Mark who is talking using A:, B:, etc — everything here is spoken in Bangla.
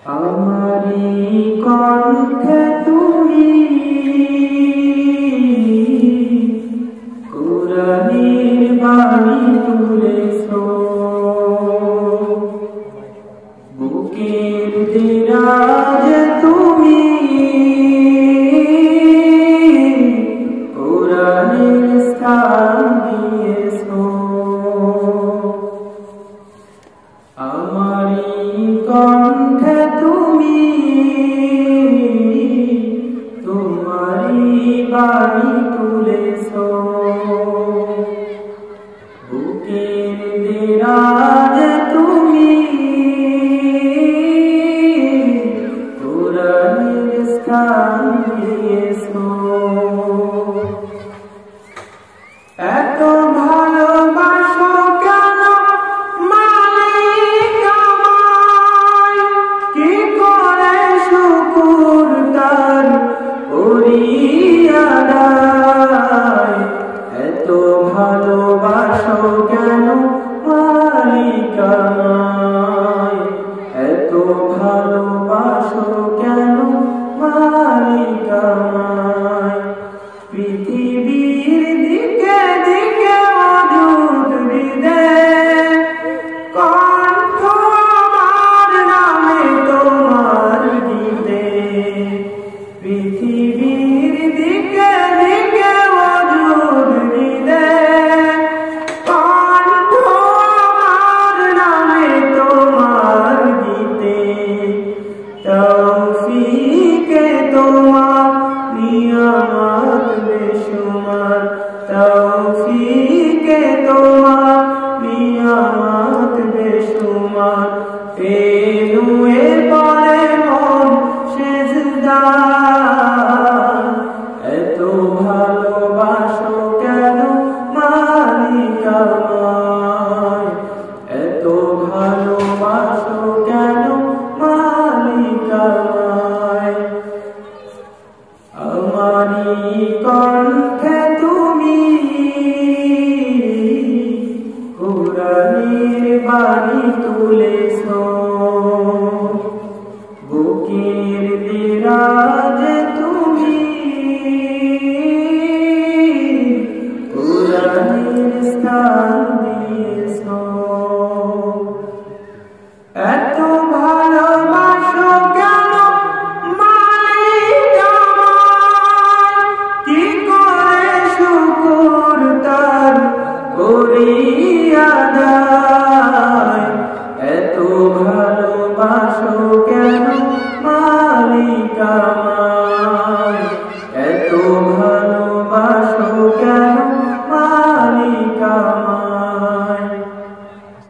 A: আমারি কণ্ঠে তুমি কুরআনের বাণী তুলেছো, বুকের দেরাজে তুমি কুরআনের স্থান দিয়েছো। আমারি কণ্ঠে তুমি তোমারি বাণী তুলেছো, বুকের দেরাজে তুমি কুরআনের স্থান দিয়েছো। এত ভালোবাসো কেন মালিক আমায়, কি করে শুকর তার করিয়া দায়। এত ভালোবাসো কেন মালিক আমায়, এত ভালোবাসো কেন মালিক আমায়। পৃথিবীর দিকে দিকে অদ্ভুত হৃদয়, কণ্ঠ আমার নামে তোমার গীতে। পৃথিবীর দিকে দিকে অদ্ভুত হৃদয়, কণ্ঠ আমার নামে তোমার গীতে। তৌফিকে তোমার নিয়ামত বেশুমার, তৌফিকে তোমার নিয়ামত বেশুমার। পেনুয়ে পড়ে মন সেজদায়, এত ভালোবাসো কেন মালিক আমায়, এত ভালোবাসো কেন মালিক আমায়। আমারি কণ্ঠে তুমি কুরআনের বাণী তুলেছো, বুকের দেরাজে তুমি কুরআনের স্থান দিয়েছো। এত ভালোবাসো কেন মালিক আমায়, কি করে শুকর তার করিয়া দায়। এত ভালোবাসো কেন মালিক আমায়।